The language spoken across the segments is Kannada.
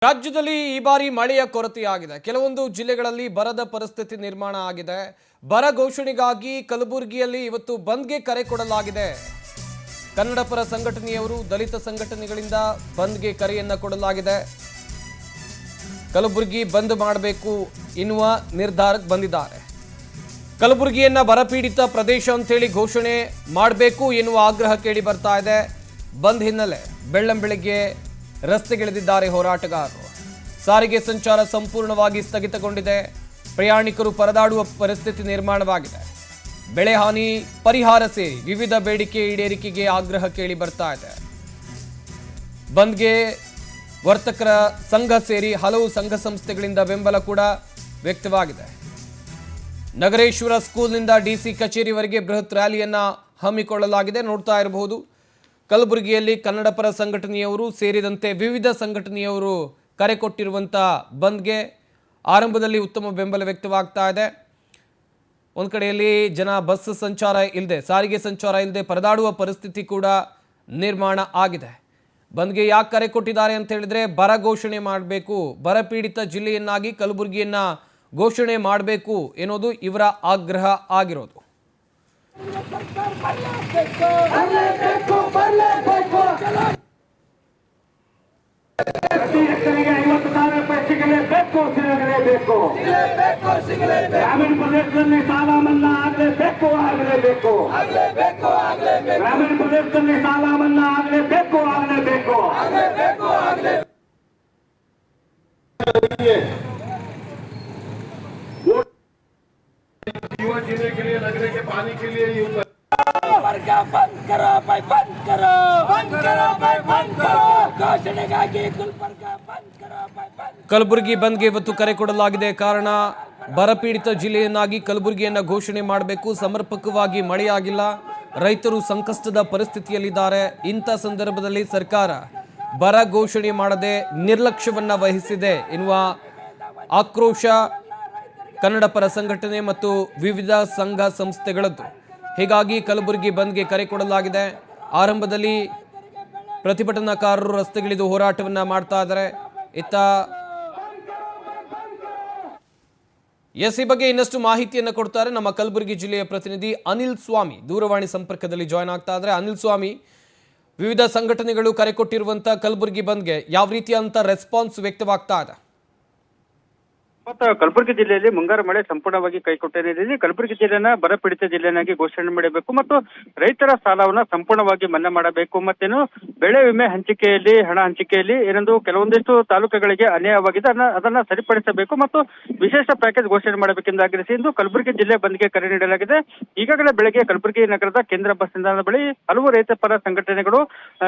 ರಾಜ್ಯದಲ್ಲಿ ಈ ಬಾರಿ ಮಳೆಯ ಕೊರತೆಯಾಗಿದೆ. ಕೆಲವೊಂದು ಜಿಲ್ಲೆಗಳಲ್ಲಿ ಬರದ ಪರಿಸ್ಥಿತಿ ನಿರ್ಮಾಣ ಆಗಿದೆ. ಬರ ಘೋಷಣೆಗಾಗಿ ಕಲಬುರಗಿಯಲ್ಲಿ ಇವತ್ತು ಬಂದ್ಗೆ ಕರೆ ಕೊಡಲಾಗಿದೆ. ಕನ್ನಡ ಪರ ಸಂಘಟನೆಯವರು, ದಲಿತ ಸಂಘಟನೆಗಳಿಂದ ಬಂದ್ಗೆ ಕರೆಯನ್ನ ಕೊಡಲಾಗಿದೆ. ಕಲಬುರಗಿ ಬಂದ್ ಮಾಡಬೇಕು ಎನ್ನುವ ನಿರ್ಧಾರಕ್ಕೆ ಬಂದಿದ್ದಾರೆ. ಕಲಬುರಗಿಯನ್ನ ಬರಪೀಡಿತ ಪ್ರದೇಶ ಅಂತೇಳಿ ಘೋಷಣೆ ಮಾಡಬೇಕು ಎನ್ನುವ ಆಗ್ರಹ ಕೇಳಿ ಬರ್ತಾ ಇದೆ. ಬಂದ್ ಹಿನ್ನೆಲೆ ಬೆಳ್ಳಂಬೆಳಗ್ಗೆ ರಸ್ತೆಗಿಳಿದಿದ್ದಾರೆ ಹೋರಾಟಗಾರರು. ಸಾರಿಗೆ ಸಂಚಾರ ಸಂಪೂರ್ಣವಾಗಿ ಸ್ಥಗಿತಗೊಂಡಿದೆ. ಪ್ರಯಾಣಿಕರು ಪರದಾಡುವ ಪರಿಸ್ಥಿತಿ ನಿರ್ಮಾಣವಾಗಿದೆ. ಬೆಳೆ ಹಾನಿ ಪರಿಹಾರ ಸೇರಿ ವಿವಿಧ ಬೇಡಿಕೆ ಈಡೇರಿಕೆಗೆ ಆಗ್ರಹ ಕೇಳಿ ಬರ್ತಾ ಇದೆ. ಬಂದ್ಗೆ ವರ್ತಕರ ಸಂಘ ಸೇರಿ ಹಲವು ಸಂಘ ಸಂಸ್ಥೆಗಳಿಂದ ಬೆಂಬಲ ಕೂಡ ವ್ಯಕ್ತವಾಗಿದೆ. ನಗರೇಶ್ವರ ಸ್ಕೂಲ್ನಿಂದ ಡಿಸಿ ಕಚೇರಿವರೆಗೆ ಬೃಹತ್ ರ್ಯಾಲಿಯನ್ನ ಹಮ್ಮಿಕೊಳ್ಳಲಾಗಿದೆ. ನೋಡ್ತಾ ಇರಬಹುದು, ಕಲಬುರಗಿಯಲ್ಲಿ ಕನ್ನಡ ಪರ ಸಂಘಟನೆಯವರು ಸೇರಿದಂತೆ ವಿವಿಧ ಸಂಘಟನೆಯವರು ಕರೆ ಕೊಟ್ಟಿರುವಂಥ ಬಂದ್ಗೆ ಆರಂಭದಲ್ಲಿ ಉತ್ತಮ ಬೆಂಬಲ ವ್ಯಕ್ತವಾಗ್ತಾ ಇದೆ. ಒಂದು ಕಡೆಯಲ್ಲಿ ಜನ ಬಸ್ ಸಂಚಾರ ಇಲ್ಲದೆ, ಸಾರಿಗೆ ಸಂಚಾರ ಇಲ್ಲದೆ ಪರದಾಡುವ ಪರಿಸ್ಥಿತಿ ಕೂಡ ನಿರ್ಮಾಣ ಆಗಿದೆ. ಬಂದ್ಗೆ ಯಾಕೆ ಕರೆ ಕೊಟ್ಟಿದ್ದಾರೆ ಅಂತ ಹೇಳಿದ್ರೆ, ಬರ ಘೋಷಣೆ ಮಾಡಬೇಕು, ಬರಪೀಡಿತ ಜಿಲ್ಲೆಯನ್ನಾಗಿ ಕಲಬುರಗಿಯನ್ನ ಘೋಷಣೆ ಮಾಡಬೇಕು ಎನ್ನುವುದು ಇವರ ಆಗ್ರಹ ಆಗಿರೋದು. ಗ್ರಾಮೀಣ ಪ್ರದೇಶದಲ್ಲಿ ಸಾಲ ಮನ್ನಾ ಆಗಲೇಬೇಕು. ಗ್ರಾಮೀಣ ಪ್ರದೇಶದಲ್ಲಿ ಸಾಲ ಮನ್ನಾ ಆಗಲೇಬೇಕು. जीवन जीने के लिए, लगने के पानी के लिए बंद करो भाई, बंद करो भाई, बंद करो घोषणೆಗಾಗಿ ಗುಲ್ಬರ್ಗ ಬಂದ್ करो भाई, बंद. ಕಲಬುರಗಿ ಬಂದ್ಗೆ ಇವತ್ತು ಕರೆ ಕೊಡಲಾಗಿದೆ. ಕಾರಣ ಬರಪೀಡಿತ ಜಿಲ್ಲೆಯನ್ನಾಗಿ ಕಲಬುರಗಿಯನ್ನ ಘೋಷಣೆ ಮಾಡಬೇಕು. ಸಮರ್ಪಕವಾಗಿ ಮಳೆಯಾಗಿಲ್ಲ, ರೈತರು ಸಂಕಷ್ಟದ ಪರಿಸ್ಥಿತಿಯಲ್ಲಿದ್ದಾರೆ. ಇಂಥ ಸಂದರ್ಭದಲ್ಲಿ ಸರ್ಕಾರ ಬರ ಘೋಷಣೆ ಮಾಡದೆ ನಿರ್ಲಕ್ಷ್ಯವನ್ನ ವಹಿಸಿದೆ ಎನ್ನುವ ಆಕ್ರೋಶ ಕನ್ನಡ ಪರ ಸಂಘಟನೆ ಮತ್ತು ವಿವಿಧ ಸಂಘ ಸಂಸ್ಥೆಗಳದ್ದು. ಹೀಗಾಗಿ ಕಲಬುರಗಿ ಬಂದ್ಗೆ ಕರೆ ಕೊಡಲಾಗಿದೆ. ಆರಂಭದಲ್ಲಿ ಪ್ರತಿಭಟನಾಕಾರರು ರಸ್ತೆಗಿಳಿದು ಹೋರಾಟವನ್ನ ಮಾಡ್ತಾ ಇದ್ದಾರೆ. ಇತ್ತ ಈ ಬಗ್ಗೆ ಇನ್ನಷ್ಟು ಮಾಹಿತಿಯನ್ನು ಕೊಡ್ತಾರೆ ನಮ್ಮ ಕಲಬುರಗಿ ಜಿಲ್ಲೆಯ ಪ್ರತಿನಿಧಿ ಅನಿಲ್ ಸ್ವಾಮಿ. ದೂರವಾಣಿ ಸಂಪರ್ಕದಲ್ಲಿ ಜಾಯ್ನ್ ಆಗ್ತಾ ಇದ್ದಾರೆ. ಅನಿಲ್ ಸ್ವಾಮಿ, ವಿವಿಧ ಸಂಘಟನೆಗಳು ಕರೆ ಕೊಟ್ಟಿರುವಂತ ಕಲಬುರಗಿ ಬಂದ್ಗೆ ಯಾವ ರೀತಿಯಂತ ರೆಸ್ಪಾನ್ಸ್ ವ್ಯಕ್ತವಾಗ್ತಾ ಇದೆ? ಕಲಬುರಗಿ ಜಿಲ್ಲೆಯಲ್ಲಿ ಮುಂಗಾರು ಮಳೆ ಸಂಪೂರ್ಣವಾಗಿ ಕೈಕೊಟ್ಟ ಹಿನ್ನೆಲೆಯಲ್ಲಿ ಕಲಬುರಗಿ ಜಿಲ್ಲೆಯನ್ನ ಬರಪೀಡಿತ ಜಿಲ್ಲೆಯನ್ನಾಗಿ ಘೋಷಣೆ ಮಾಡಬೇಕು ಮತ್ತು ರೈತರ ಸಾಲವನ್ನ ಸಂಪೂರ್ಣವಾಗಿ ಮನ್ನಾ ಮಾಡಬೇಕು. ಮತ್ತೇನು ಬೆಳೆ ವಿಮೆ ಹಂಚಿಕೆಯಲ್ಲಿ, ಹಣ ಹಂಚಿಕೆಯಲ್ಲಿ ಏನೊಂದು ಕೆಲವೊಂದಿಷ್ಟು ತಾಲೂಕುಗಳಿಗೆ ಅನ್ಯಾಯವಾಗಿದೆ, ಅದನ್ನ ಸರಿಪಡಿಸಬೇಕು ಮತ್ತು ವಿಶೇಷ ಪ್ಯಾಕೇಜ್ ಘೋಷಣೆ ಮಾಡಬೇಕೆಂದು ಆಗ್ರಹಿಸಿ ಇಂದು ಕಲಬುರಗಿ ಜಿಲ್ಲೆ ಬಂದ್ಗೆ ಕರೆ ನೀಡಲಾಗಿದೆ. ಈಗಾಗಲೇ ಬೆಳಗ್ಗೆ ಕಲಬುರಗಿ ನಗರದ ಕೇಂದ್ರ ಬಸ್ ನಿಲ್ದಾಣದ ಬಳಿ ಹಲವು ರೈತ ಪರ ಸಂಘಟನೆಗಳು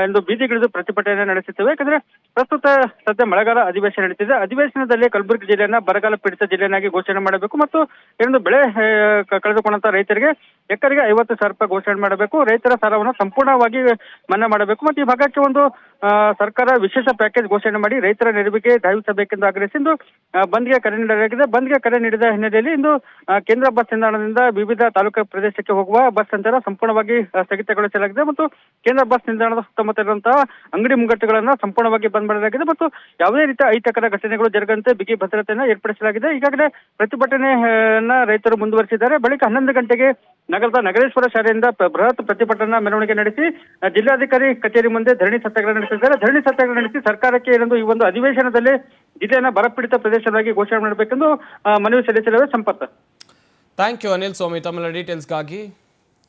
ಇಂದು ಬೀದಿಗಿಳಿದು ಪ್ರತಿಭಟನೆ ನಡೆಸುತ್ತವೆ. ಯಾಕಂದ್ರೆ ಪ್ರಸ್ತುತ ಸದ್ಯ ಮಳೆಗಾಲ ಅಧಿವೇಶನ ನಡೀತಿದೆ. ಅಧಿವೇಶನದಲ್ಲಿ ಕಲಬುರಗಿ ಜಿಲ್ಲೆಯನ್ನ ಬರಗಾಲ ಪೀಡಿತ ಜಿಲ್ಲೆಯನ್ನಾಗಿ ಘೋಷಣೆ ಮಾಡಬೇಕು ಮತ್ತು ಏನೊಂದು ಬೆಳೆ ಕಳೆದುಕೊಂಡಂತ ರೈತರಿಗೆ ಎಕರೆಗೆ 50,000 ರೂಪಾಯಿ ಘೋಷಣೆ ಮಾಡಬೇಕು. ರೈತರ ಸಾಲವನ್ನು ಸಂಪೂರ್ಣವಾಗಿ ಮನ್ನಾ ಮಾಡಬೇಕು ಮತ್ತು ಈ ಭಾಗಕ್ಕೆ ಒಂದು ಸರ್ಕಾರ ವಿಶೇಷ ಪ್ಯಾಕೇಜ್ ಘೋಷಣೆ ಮಾಡಿ ರೈತರ ನೆರವಿಗೆ ಧಾವಿಸಬೇಕೆಂದು ಆಗ್ರಹಿಸಿ ಇಂದು ಬಂದ್ಗೆ ಕರೆ ನೀಡಲಾಗಿದೆ. ಬಂದ್ಗೆ ಕರೆ ನೀಡಿದ ಹಿನ್ನೆಲೆಯಲ್ಲಿ ಇಂದು ಕೇಂದ್ರ ಬಸ್ ನಿಲ್ದಾಣದಿಂದ ವಿವಿಧ ತಾಲೂಕು ಪ್ರದೇಶಕ್ಕೆ ಹೋಗುವ ಬಸ್ ಸಂಚಾರ ಸಂಪೂರ್ಣವಾಗಿ ಸ್ಥಗಿತಗೊಳಿಸಲಾಗಿದೆ ಮತ್ತು ಕೇಂದ್ರ ಬಸ್ ನಿಲ್ದಾಣದ ಸುತ್ತಮುತ್ತ ಇರುವಂತಹ ಅಂಗಡಿ ಮುಂಗಟ್ಟುಗಳನ್ನ ಸಂಪೂರ್ಣವಾಗಿ ಬಂದ್ ಮಾಡಲಾಗಿದೆ ಮತ್ತು ಯಾವುದೇ ರೀತಿಯ ಅಹಿತಕರ ಘಟನೆಗಳು ಜರುಗದಂತೆ ಬಿಗಿ ಭದ್ರತೆಯನ್ನು ಏರ್ಪಡಿಸಲಾಗಿದೆ. ಈಗಾಗಲೇ ಪ್ರತಿಭಟನೆಯನ್ನ ರೈತರು ಮುಂದುವರಿಸಿದ್ದಾರೆ. ಬಳಿಕ 11 ಗಂಟೆಗೆ ನಗರದ ನಗರೇಶ್ವರ ಶಾಲೆಯಿಂದ ಬೃಹತ್ ಪ್ರತಿಭಟನಾ ಮೆರವಣಿಗೆ ನಡೆಸಿ ಜಿಲ್ಲಾಧಿಕಾರಿ ಕಚೇರಿ ಮುಂದೆ ಧರಣಿ ಸತ್ಯಾಗ್ರಹ ನಡೆಸಿದ್ದಾರೆ. ಧರಣಿ ಸತ್ಯಾಗ್ರಹ ನಡೆಸಿ ಸರ್ಕಾರಕ್ಕೆ ಏನೊಂದು ಈ ಒಂದು ಅಧಿವೇಶನದಲ್ಲಿ ಜಿಲ್ಲೆಯನ್ನ ಬರಪೀಡಿತ ಪ್ರದೇಶವಾಗಿ ಘೋಷಣೆ ಮಾಡಬೇಕೆಂದು ಮನವಿ ಸಲ್ಲಿಸಿದ್ದಾರೆ. ಸಂಪತ್. ಥ್ಯಾಂಕ್ ಯು ಅನಿಲ್ ಸ್ವಾಮಿ, ತಮ್ಮ ಡೀಟೇಲ್ಸ್ಗಾಗಿ.